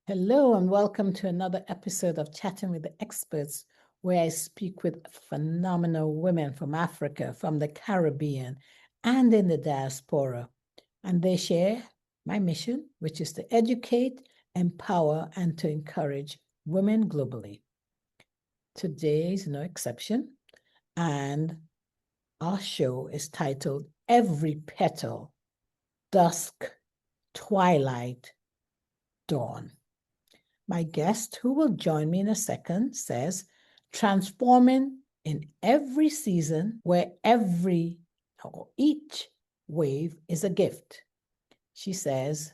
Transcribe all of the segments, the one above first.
Hello, and welcome to another episode of Chatting with the Experts, where I speak with phenomenal women from Africa, from the Caribbean, and in the diaspora. And they share my mission, which is to educate, empower, and to encourage women globally. Today is no exception, and our show is titled Every Petal, Dusk, Twilight, Dawn. My guest, who will join me in a second, says, transforming in every season where every or each wave is a gift. She says,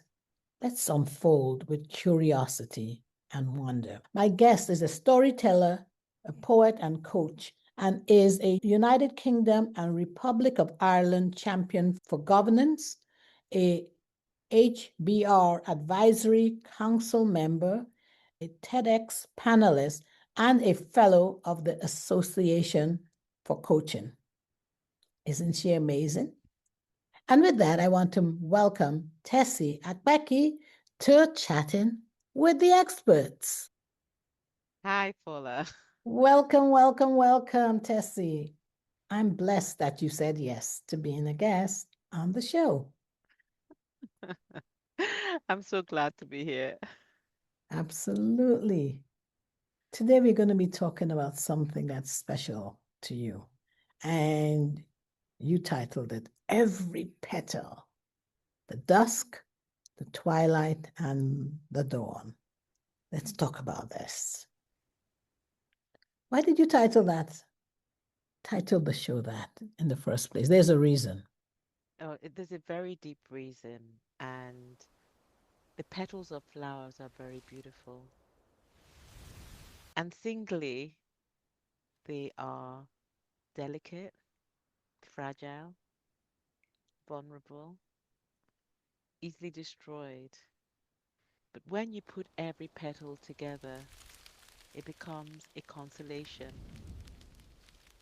let's unfold with curiosity and wonder. My guest is a storyteller, a poet, and coach, and is a United Kingdom and Republic of Ireland champion for governance, a HBR Advisory Council member, a TEDx panelist, and a fellow of the Association for Coaching. Isn't she amazing? And with that, I want to welcome Tesse Akpeki to Chatting with the Experts. Hi, Paula. Welcome, welcome, welcome, Tesse. I'm blessed that you said yes to being a guest on the show. I'm so glad to be here. Absolutely. Today, we're going to be talking about something that's special to you. And you titled it Every Petal, the Dusk, the Twilight, and the Dawn. Let's talk about this. Why did you title the show that in the first place? There's a reason. There's a very deep reason, and the petals of flowers are very beautiful. And singly, they are delicate, fragile, vulnerable, easily destroyed. But when you put every petal together, it becomes a consolation.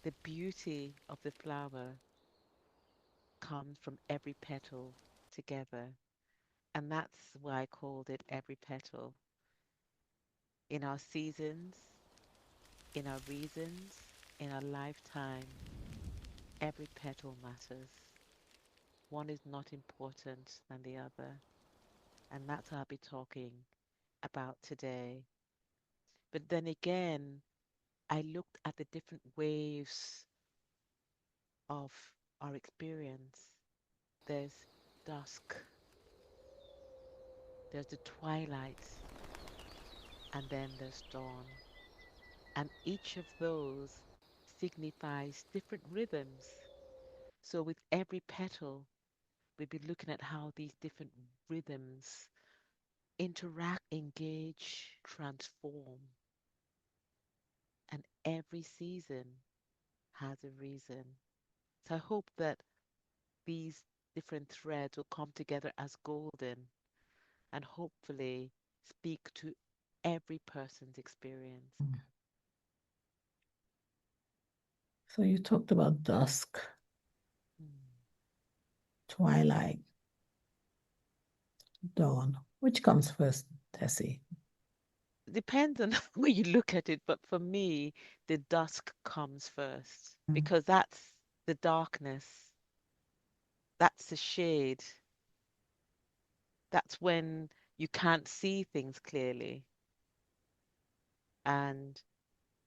The beauty of the flower comes from every petal together. And that's why I called it Every Petal. In our seasons, in our reasons, in our lifetime, every petal matters. One is not important than the other. And that's what I'll be talking about today. But then again, I looked at the different waves of our experience. There's dusk, there's the twilight, and then there's dawn. And each of those signifies different rhythms. So with every petal, we'll be looking at how these different rhythms interact, engage, transform. And every season has a reason. So I hope that these different threads will come together as golden and hopefully speak to every person's experience. So you talked about dusk, Mm. twilight, dawn. Which comes first, Tessie? Depends on where you look at it, but for me, the dusk comes first Mm. because that's the darkness, that's the shade, that's when you can't see things clearly. And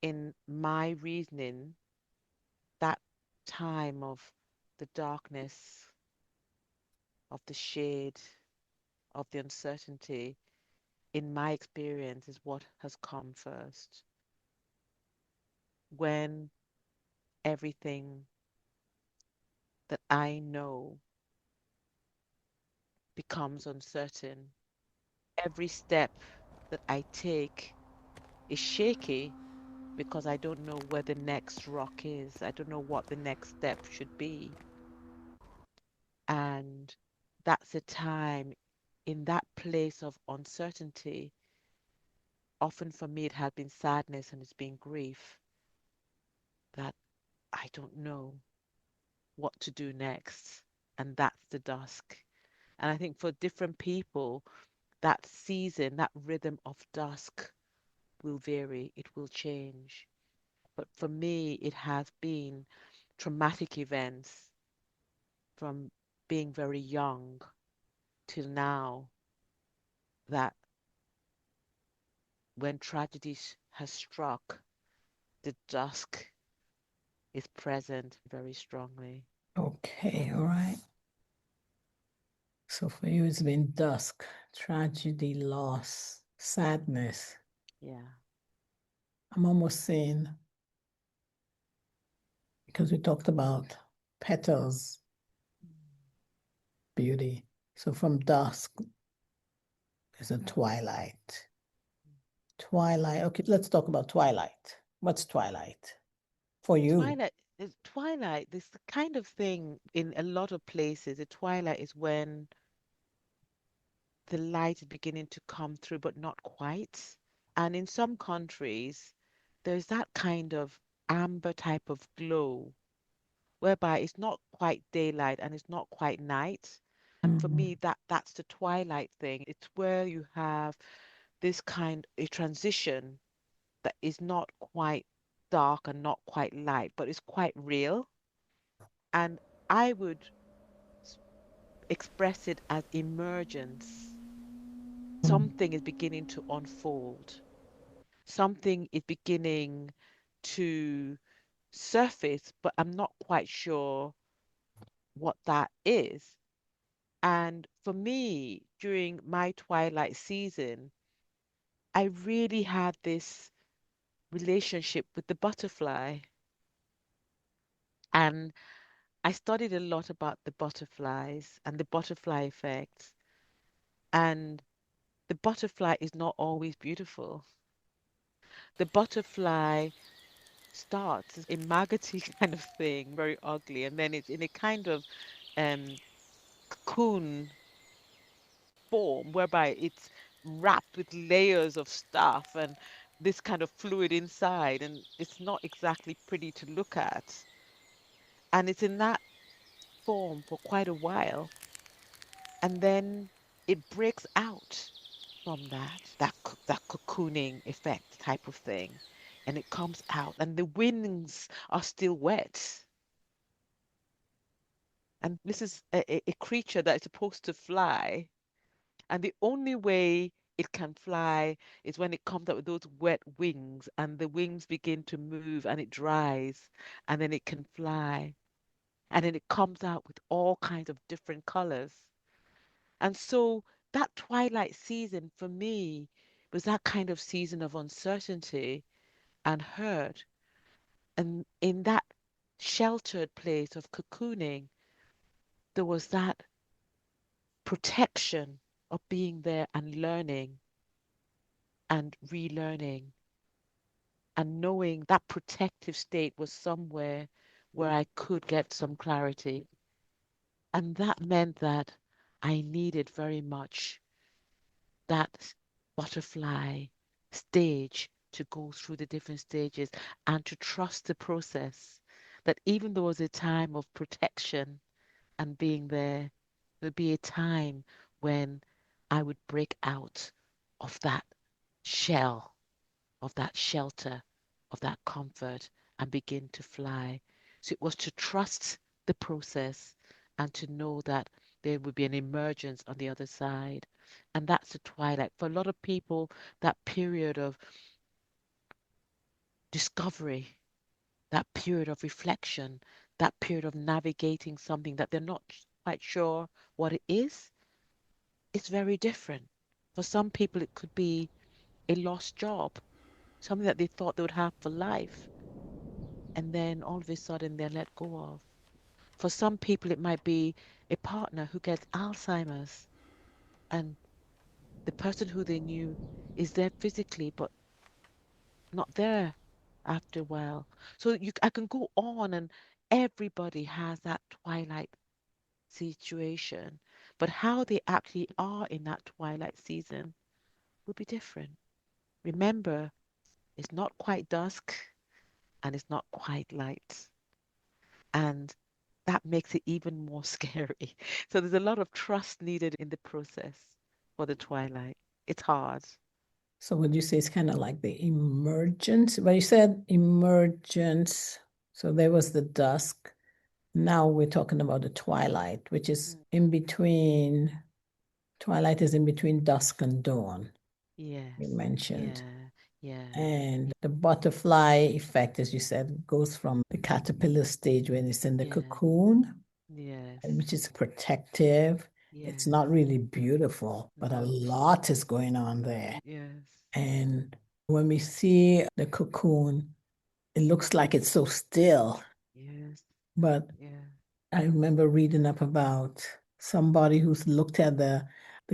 in my reasoning, that time of the darkness, of the shade, of the uncertainty, in my experience, is what has come first. When everything that I know becomes uncertain, every step that I take is shaky because I don't know where the next rock is. I don't know what the next step should be. And that's a time in that place of uncertainty. Often for me, it had been sadness and it's been grief that I don't know what to do next. And that's the dusk. And I think for different people, that season, that rhythm of dusk will vary, it will change. But for me, it has been traumatic events from being very young till now that when has struck, the dusk is present very strongly. Okay, all right. So for you, it's been dusk, tragedy, loss, sadness. Yeah. I'm almost saying, because we talked about petals, beauty. So from dusk, there's a twilight. Twilight. Okay, let's talk about twilight. What's twilight for you? Twilight, this kind of thing in a lot of places. The twilight is when the light is beginning to come through, but not quite. And in some countries, there's that kind of amber type of glow whereby it's not quite daylight and it's not quite night. For Mm, me, that's the twilight thing. It's where you have this kind a transition that is not quite dark and not quite light, but it's quite real. And I would s- express it as emergence. mm, Something is beginning to unfold. Something is beginning to surface, but I'm not quite sure what that is. And for me, during my twilight season, I really had this relationship with the butterfly. And I studied a lot about the butterflies and the butterfly effect. And the butterfly is not always beautiful. The butterfly starts as a maggoty kind of thing, very ugly, and then it's in a kind of um, cocoon form whereby it's wrapped with layers of stuff and this kind of fluid inside, and it's not exactly pretty to look at. And it's in that form for quite a while, and then it breaks out from that cocooning effect type of thing, and it comes out, and the wings are still wet. And this is a creature that is supposed to fly, and the only way it can fly is when it comes up with those wet wings, and the wings begin to move, and it dries, and then it can fly, and then it comes out with all kinds of different colors. And so that twilight season for me was that kind of season of uncertainty and hurt. And in that sheltered place of cocooning, there was that protection of being there and learning and relearning and knowing that protective state was somewhere where I could get some clarity. And that meant that I needed very much that butterfly stage to go through the different stages and to trust the process. That even though it was a time of protection and being there, there'd be a time when I would break out of that shell, of that shelter, of that comfort, and begin to fly. So it was to trust the process and to know that there would be an emergence on the other side. And that's the twilight. For a lot of people, that period of discovery, that period of reflection, that period of navigating something that they're not quite sure what it is, it's very different. For some people, it could be a lost job, something that they thought they would have for life, and then all of a sudden they're let go of. For some people, it might be a partner who gets Alzheimer's, and the person who they knew is there physically, but not there after a while. So I can go on, and everybody has that twilight situation, but how they actually are in that twilight season will be different. Remember, it's not quite dusk and it's not quite light. And that makes it even more scary. So there's a lot of trust needed in the process for the twilight. It's hard. So would you say it's kind of like the emergence? Well, you said emergence. So there was the dusk. Now we're talking about the twilight, which is Mm. in between. Twilight is in between dusk and dawn, you Yes. mentioned. Yeah. Yeah. And the butterfly effect, as you said, goes from the caterpillar stage when it's in the Yeah. cocoon, Yes. which is protective. It's Yes. not really beautiful, but a No. lot is going on there. Yes. And when we see the cocoon, it looks like it's so still. Yes. But Yeah. I remember reading up about somebody who's looked at the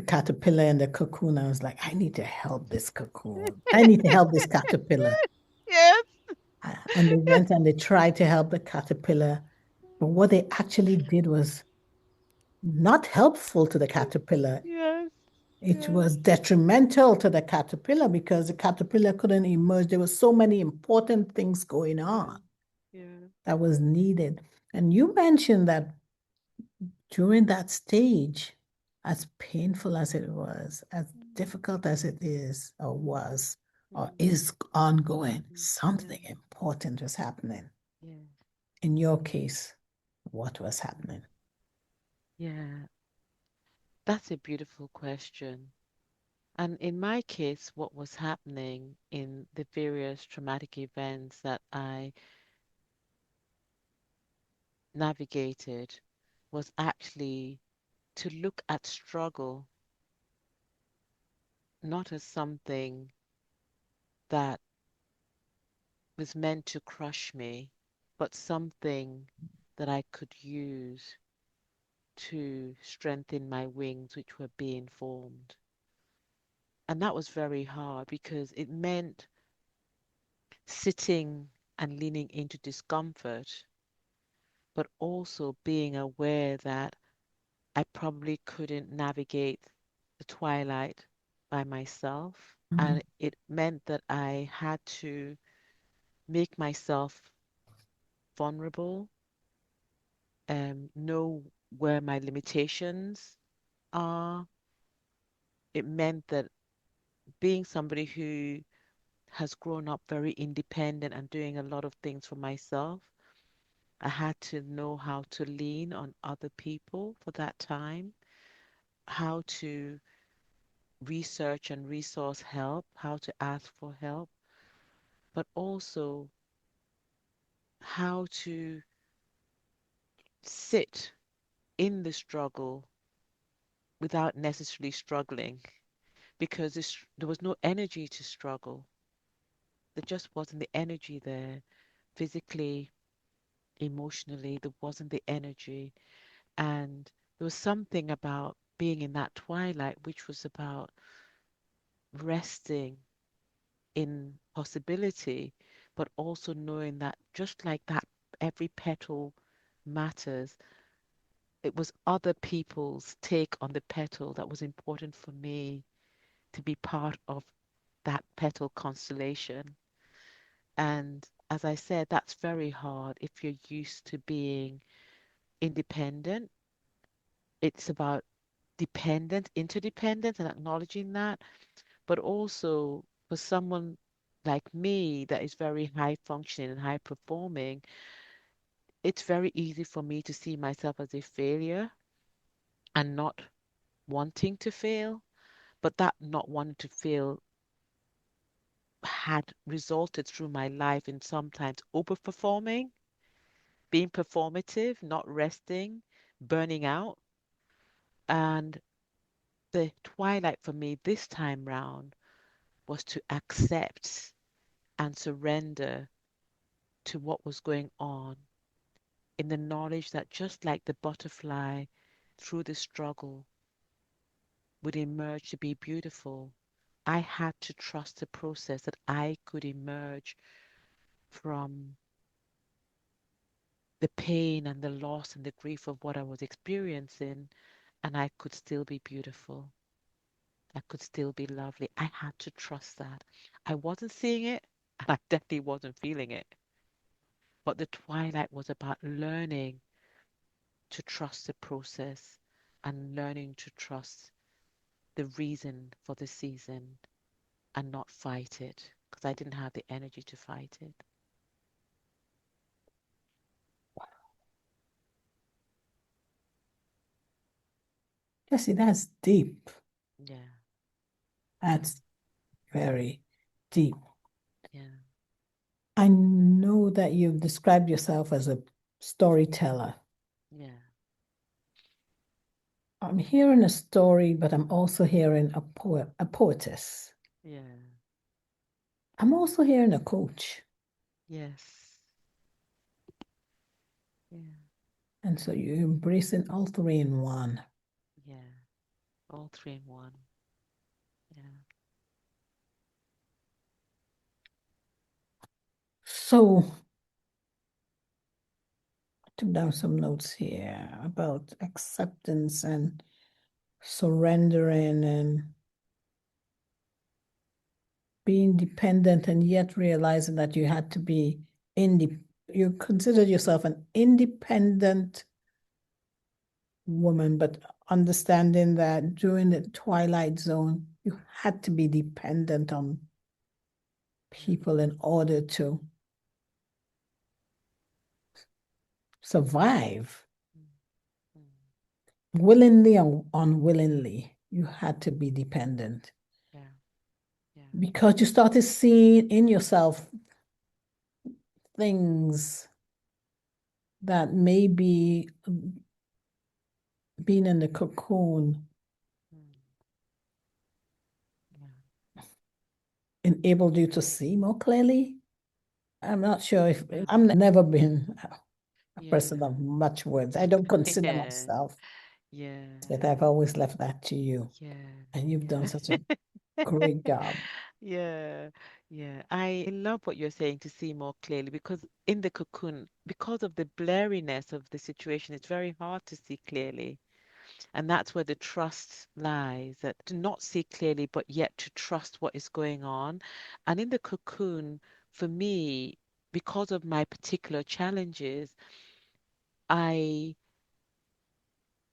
caterpillar and the cocoon. I was like, I need to help this cocoon. I need to help this caterpillar. Yes. And they went and they tried to help the caterpillar. But what they actually did was not helpful to the caterpillar. Yes. It Yes. was detrimental to the caterpillar because the caterpillar couldn't emerge. There were so many important things going Yeah. on Yeah. that was needed. And you mentioned that during that stage, as painful as it was, as Mm. difficult as it is, or was, or Mm. is ongoing, Mm. Yeah. something important was happening. Yeah. In your case, what was happening? Yeah. That's a beautiful question. And in my case, what was happening in the various traumatic events that I navigated was actually to look at struggle not as something that was meant to crush me, but something that I could use to strengthen my wings, which were being formed. And that was very hard because it meant sitting and leaning into discomfort, but also being aware that I probably couldn't navigate the twilight by myself. Mhm. And it meant that I had to make myself vulnerable, know where my limitations are. It meant that being somebody who has grown up very independent and doing a lot of things for myself, I had to know how to lean on other people for that time, how to research and resource help, how to ask for help, but also how to sit in the struggle without necessarily struggling because there was no energy to struggle. There just wasn't the energy there physically, emotionally, there wasn't the energy. And there was something about being in that twilight, which was about resting in possibility, but also knowing that just like that, every petal matters. It was other people's take on the petal that was important for me to be part of that petal constellation. And as I said, that's very hard if you're used to being independent. It's about dependent, interdependence, and acknowledging that. But also for someone like me that is very high functioning and high performing, it's very easy for me to see myself as a failure and not wanting to fail. But that not wanting to fail had resulted through my life in sometimes overperforming, being performative, not resting, burning out. And the twilight for me this time round was to accept and surrender to what was going on in the knowledge that just like the butterfly through the struggle would emerge to be beautiful, I had to trust the process that I could emerge from the pain and the loss and the grief of what I was experiencing, and I could still be beautiful. I could still be lovely. I had to trust that. I wasn't seeing it, and I definitely wasn't feeling it. But the twilight was about learning to trust the process and learning to trust the reason for the season and not fight it because I didn't have the energy to fight it. Jesse, that's deep. Yeah, That's very deep. yeah, I know that you've described yourself as a storyteller. yeah, I'm hearing a story, but I'm also hearing a poet, a poetess. yeah, I'm also hearing a coach. yes, yeah, And so you're embracing all three in one. yeah, all three in one. Yeah, So I took down some notes here about acceptance and surrendering and being dependent and yet realizing that you had to be you considered yourself an independent woman, but understanding that during the twilight zone, you had to be dependent on yeah, people in order to survive. mm, mm, Willingly or unwillingly, you had to be dependent yeah, yeah, because you started seeing in yourself things that maybe being in the cocoon mm, yeah, enabled you to see more clearly. I'm not sure if I'm never been a yeah, person of much words. I don't consider yeah, myself, yeah, but I've always left that to you. yeah, And you've done yeah. such a great job. Yeah, yeah. I love what you're saying to see more clearly because in the cocoon, because of the blurriness of the situation, it's very hard to see clearly. And that's where the trust lies, that to not see clearly, but yet to trust what is going on. And in the cocoon, for me, because of my particular challenges, I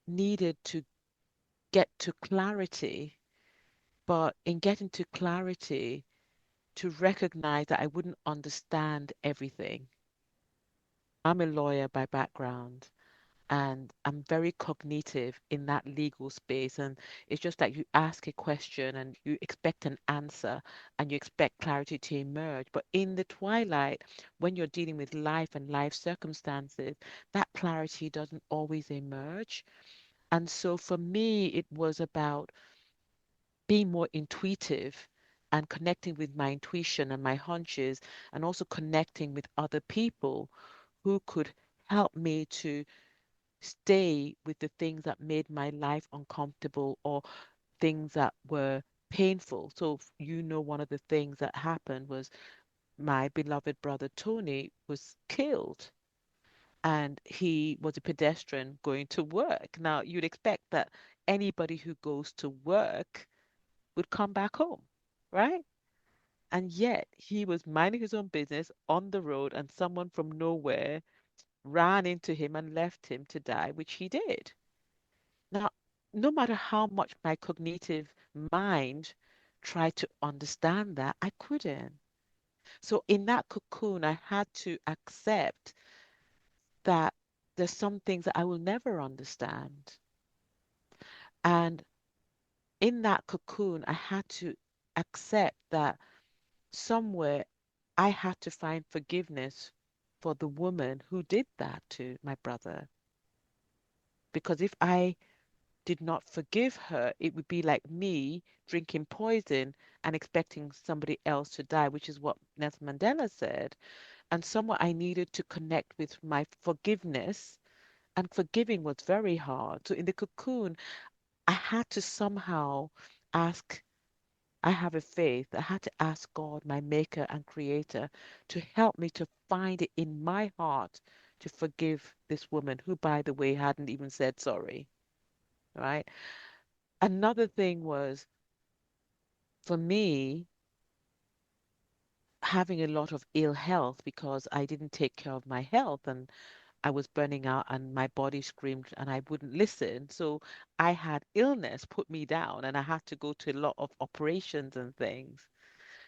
needed to get to clarity. But in getting to clarity, to recognize that I wouldn't understand everything. I'm a lawyer by background and I'm very cognitive in that legal space. And it's just like you ask a question and you expect an answer and you expect clarity to emerge. But in the twilight, when you're dealing with life and life circumstances, that clarity doesn't always emerge. And so for me, it was about being more intuitive and connecting with my intuition and my hunches, and also connecting with other people who could help me to stay with the things that made my life uncomfortable or things that were painful. So, one of the things that happened was my beloved brother Tony was killed. And he was a pedestrian going to work. Now, you'd expect that anybody who goes to work would come back home, right? And yet he was minding his own business on the road, and someone from nowhere ran into him and left him to die, which he did. Now, no matter how much my cognitive mind tried to understand that, I couldn't. So in that cocoon, I had to accept that there's some things that I will never understand. And in that cocoon, I had to accept that somewhere I had to find forgiveness for the woman who did that to my brother. Because if I did not forgive her, it would be like me drinking poison and expecting somebody else to die, which is what Nelson Mandela said. And somewhere I needed to connect with my forgiveness, and forgiving was very hard. So in the cocoon, I had to somehow ask I have a faith. I had to ask God, my maker and creator, to help me to find it in my heart to forgive this woman who, by the way, hadn't even said sorry. Right. Another thing was for me having a lot of ill health because I didn't take care of my health. And I was burning out and my body screamed and I wouldn't listen. So I had illness put me down and I had to go to a lot of operations and things.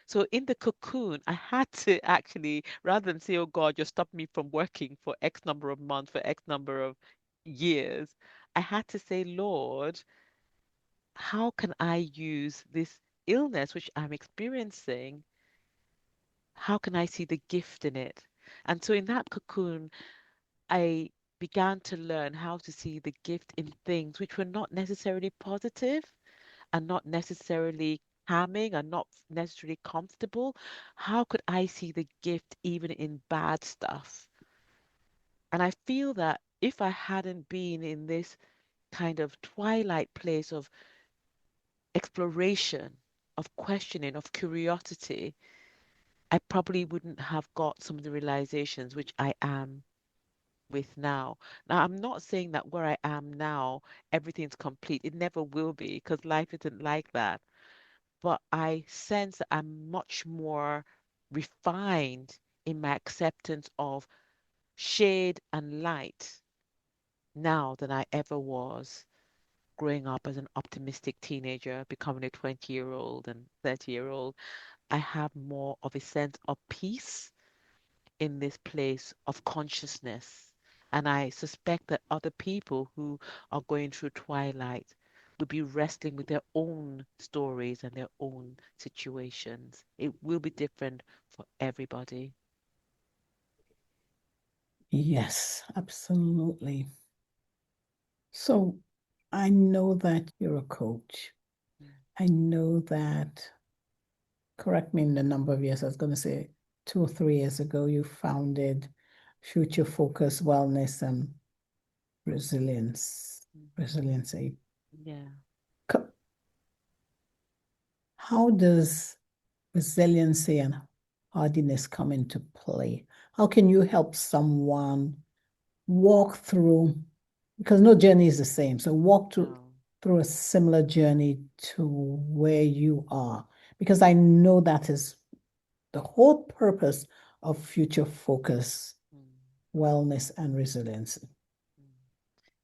So in the cocoon, I had to actually, rather than say, oh God, you stopped me from working for X number of months, for X number of years, I had to say, Lord, how can I use this illness which I'm experiencing? How can I see the gift in it? And so in that cocoon, I began to learn how to see the gift in things which were not necessarily positive and not necessarily calming and not necessarily comfortable. How could I see the gift even in bad stuff? And I feel that if I hadn't been in this kind of twilight place of exploration, of questioning, of curiosity, I probably wouldn't have got some of the realizations which I am with now. Now, I'm not saying that where I am now, everything's complete. It never will be because life isn't like that. But I sense that I'm much more refined in my acceptance of shade and light now than I ever was growing up as an optimistic teenager, becoming a 20-year-old and 30-year-old. I have more of a sense of peace in this place of consciousness. And I suspect that other people who are going through twilight will be wrestling with their own stories and their own situations. It will be different for everybody. Yes, absolutely. So I know that you're a coach. Mm. I know that, correct me in the number of years, I was going to say 2 or 3 years ago, you founded Future Focus Wellness and Resilience, Mhm. Resiliency. Yeah. How does resiliency and hardiness come into play? How can you help someone walk through, because no journey is the same, so walk No. through a similar journey to where you are? Because I know that is the whole purpose of future focus, Mm. wellness, and resilience. Mm.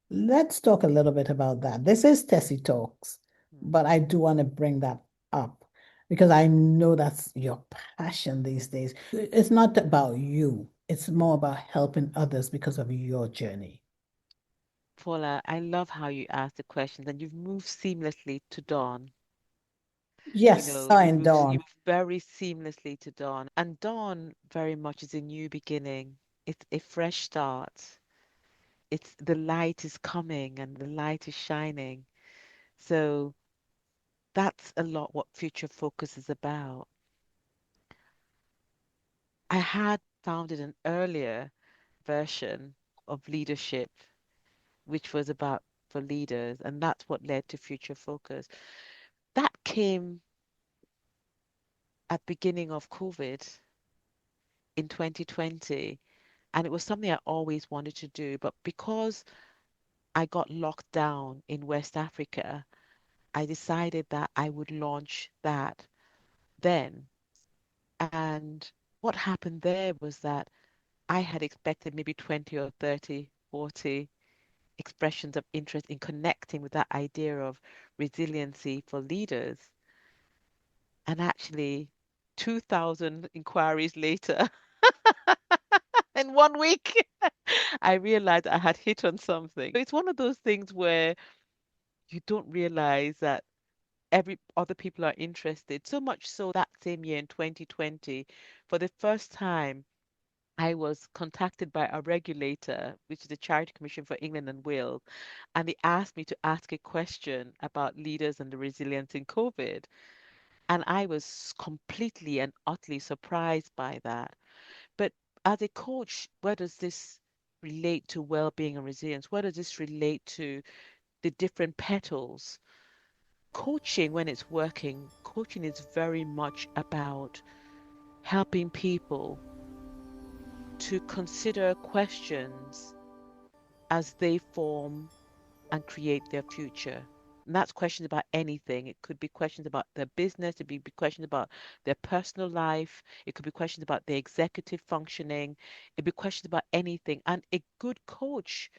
Let's talk a little bit about that. This is Tessie Talks, Mm. but I do want to bring that up because I know that's your passion these days. It's not about you, it's more about helping others because of your journey. Paula, I love how you asked the questions and you've moved seamlessly to Dawn. Yes, sign You Dawn. moved very seamlessly to Dawn. And Dawn very much is a new beginning. It's a fresh start. It's the light is coming and the light is shining. So that's a lot what Future Focus is about. I had founded an earlier version of leadership, which was about for leaders, and that's what led to Future Focus. That came at beginning of COVID in 2020, and it was something I always wanted to do, but because I got locked down in West Africa, I decided that I would launch that then. And what happened there was that I had expected maybe 20 or 30, 40 expressions of interest in connecting with that idea of resiliency for leaders. And actually, 2,000 inquiries later, in 1 week, I realized I had hit on something. So it's one of those things where you don't realize that every other people are interested. So much so that same year in 2020, for the first time, I was contacted by a regulator, which is the Charity Commission for England and Wales, and they asked me to ask a question about leaders and the resilience in COVID. And I was completely and utterly surprised by that. But as a coach, where does this relate to well-being and resilience? Where does this relate to the different petals? Coaching, when it's working, coaching is very much about helping people to consider questions as they form and create their future. And that's questions about anything. It could be questions about their business, it could be questions about their personal life, it could be questions about their executive functioning, it'd be questions about anything. And a good coach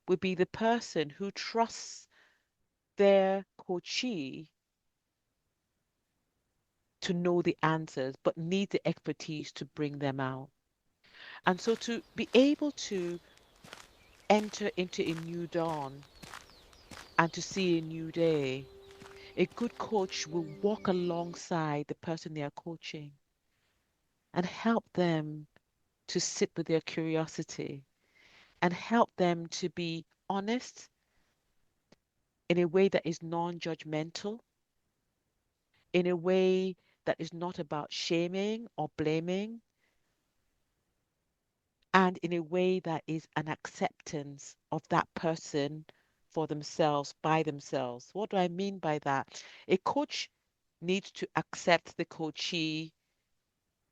would be the person who trusts their coachee to know the answers, but need the expertise to bring them out. And so to be able to enter into a new dawn and to see a new day, a good coach will walk alongside the person they are coaching and help them to sit with their curiosity and help them to be honest in a way that is non-judgmental, in a way that is not about shaming or blaming, and in a way that is an acceptance of that person for themselves, by themselves. What do I mean by that? A coach needs to accept the coachee,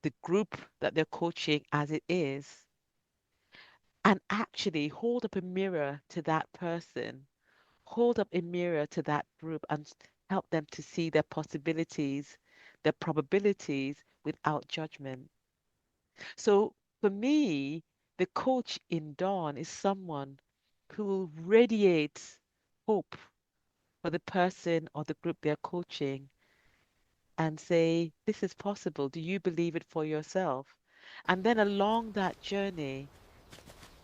the group that they're coaching as it is, and actually hold up a mirror to that person, hold up a mirror to that group, and help them to see their possibilities, their probabilities without judgment. So for me, the coach in Dawn is someone who radiates hope for the person or the group they're coaching and say, this is possible. Do you believe it for yourself? And then along that journey,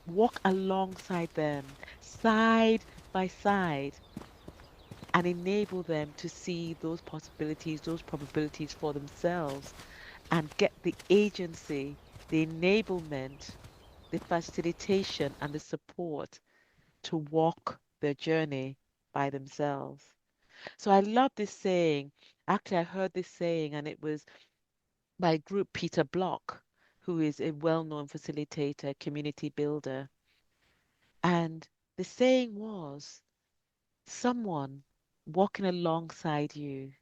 walk alongside them, side by side, and enable them to see those possibilities, those probabilities for themselves, and get the agency, the enablement, the facilitation, and the support to walk their journey by themselves. So I love this saying. Actually, I heard this saying, and it was by group Peter Block, who is a well-known facilitator, community builder. And the saying was, someone walking alongside you,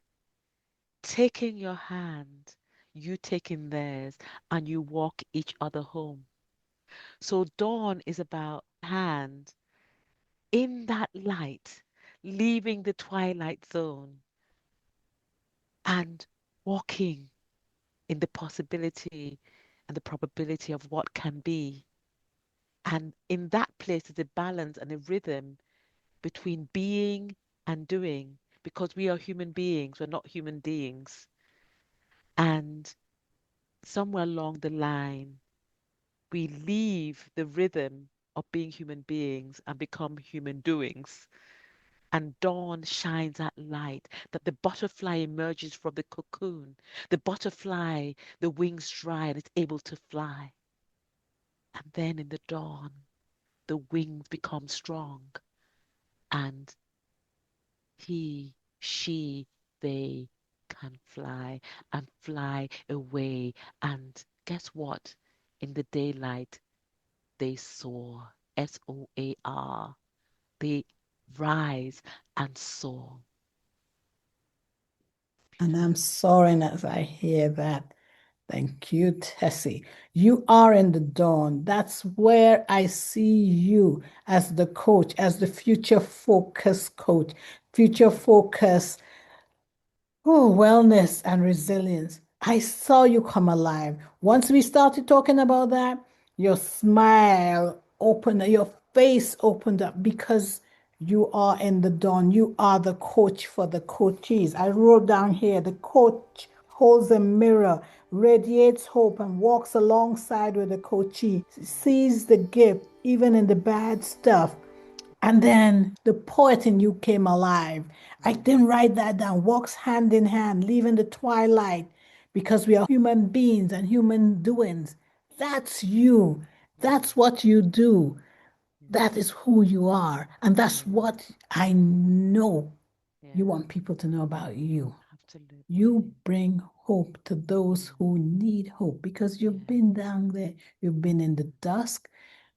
taking your hand, you taking theirs, and you walk each other home. So dawn is about hand in that light, leaving the twilight zone and walking in the possibility and the probability of what can be. And in that place is a balance and a rhythm between being and doing, because we are human beings, we're not human beings. And somewhere along the line, we leave the rhythm of being human beings and become human doings. And dawn shines that light that the butterfly emerges from the cocoon. The butterfly, the wings dry and it's able to fly. And then in the dawn, the wings become strong and he, she, they can fly and fly away. And guess what? In the daylight, they soar. SOAR. They rise and soar. And Beautiful. I'm soaring as I hear that. Thank you, Tessie. You are in the dawn. That's where I see you as the coach, as the future focus coach, future focus. Oh, wellness and resilience. I saw you come alive. Once we started talking about that, your smile opened, your face opened up because you are in the dawn. You are the coach for the coaches. I wrote down here the coach holds a mirror, radiates hope, and walks alongside with the coachee, Mm, sees the gift even in the bad stuff, and then the poet in you came alive. I mm, didn't write that down. Walks hand in hand, leaving the twilight because we are human beings and human doings. That's you. mm, That's what you do. mm, That is who you are. And that's mm. what I know you Yeah, want people to know about you. absolutely. You bring hope to those Mm, who need hope because you've yeah, been down there. You've been in the dusk.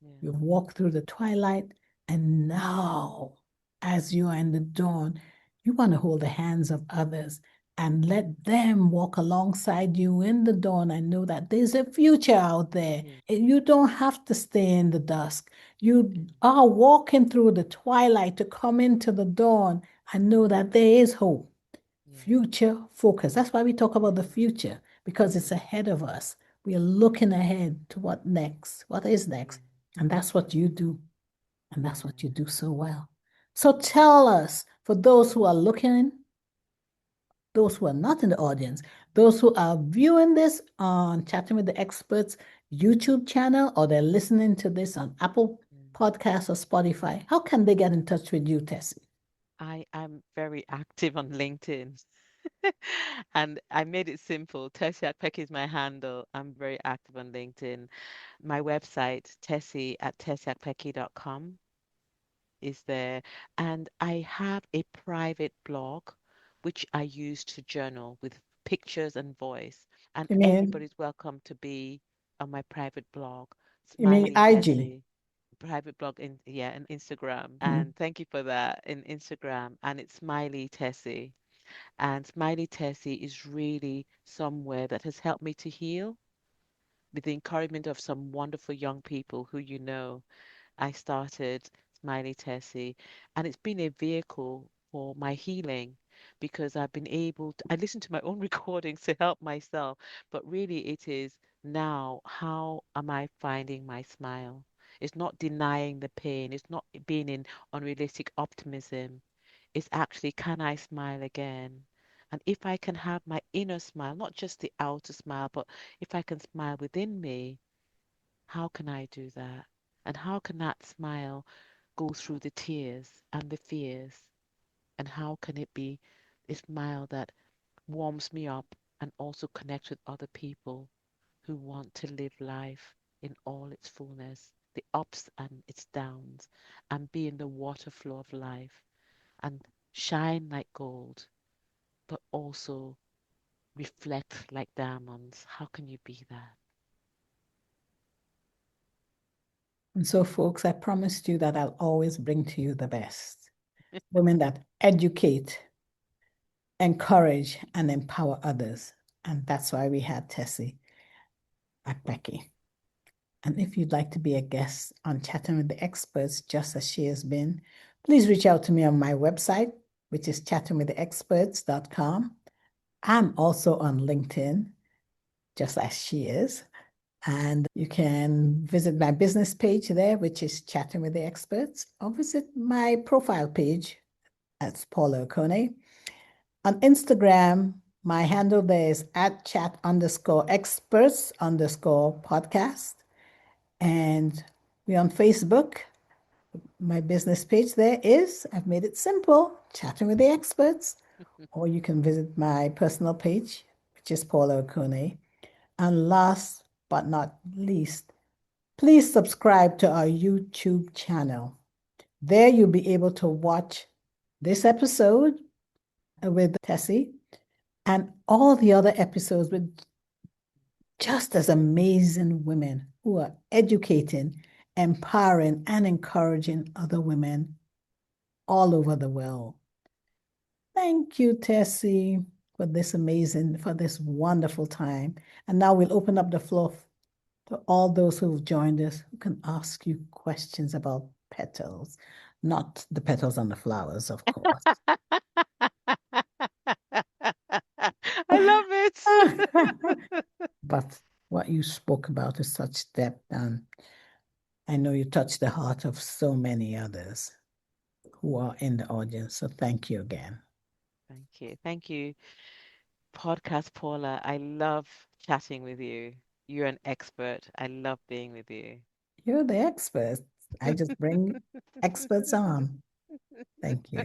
yeah, You've walked through the twilight, and now, as you are in the dawn, you want to hold the hands of others and let them walk alongside you in the dawn and know that there's a future out there. yeah, And you don't have to stay in the dusk. You yeah, are walking through the twilight to come into the dawn. I know that there is hope. Yeah. Future focus. That's why we talk about the Mm, future, because it's mm, ahead of us. We are looking ahead to what next, what is yeah. next. And that's what you do. And that's what you Yeah. do so well. So tell us, for those who are looking, those who are not in the audience, those who are viewing this on Chatting with the Experts YouTube channel, or they're listening to this on Apple Mm. Podcasts or Spotify, how can they get in touch with you, Tessie? I am very active on LinkedIn. And I made it simple. Tesse Akpeki is my handle. I'm very active on LinkedIn. My website, Tessie at tesseakpeki.com is there. And I have a private blog which I use to journal with pictures and voice. And You mean everybody's welcome to be on my private blog, you mean Smiley IG? Tessie. Private blog in, yeah, and Instagram. Mhm. And thank you for that, in Instagram. And it's Smiley Tessie. And Smiley Tessie is really somewhere that has helped me to heal with the encouragement of some wonderful young people who you know. I started Smiley Tessie, and it's been a vehicle for my healing because I've been able to, I listen to my own recordings to help myself, but really it is now, how am I finding my smile? It's not denying the pain, it's not being in unrealistic optimism. It's actually, can I smile again? And if I can have my inner smile, not just the outer smile, but if I can smile within me, how can I do that? And how can that smile go through the tears and the fears? And how can it be a smile that warms me up and also connects with other people who want to live life in all its fullness, the ups and its downs, and be in the water flow of life and shine like gold, but also reflect like diamonds? How can you be that? And so, folks, I promised you that I'll always bring to you the best women that educate, encourage, and empower others. And that's why we had Tessie Akpeki. And if you'd like to be a guest on Chatting with the Experts, just as she has been, please reach out to me on my website, which is chattingwiththeexperts.com. I'm also on LinkedIn, just as she is. And you can visit my business page there, which is Chatting with the Experts, or visit my profile page. That's Paula Okone. On Instagram, my handle there is at chat_experts_podcast. And we're on Facebook. My business page there is, I've made it simple, Chatting with the Experts. Or you can visit my personal page, which is Paula Okone. And last but not least, please subscribe to our YouTube channel. There you'll be able to watch this episode with Tessie and all the other episodes with just as amazing women who are educating, empowering, and encouraging other women all over the world. Thank you, Tessie, for this wonderful time. And now we'll open up the floor to all those who've joined us who can ask you questions about petals, not the petals on the flowers, of course. I love it. But what you spoke about is such depth, and I know you touched the heart of so many others who are in the audience. So thank you again. Thank you. Thank you, Podcast Paula. I love chatting with you. You're an expert. I love being with you. You're the expert. I just bring experts on. Thank you.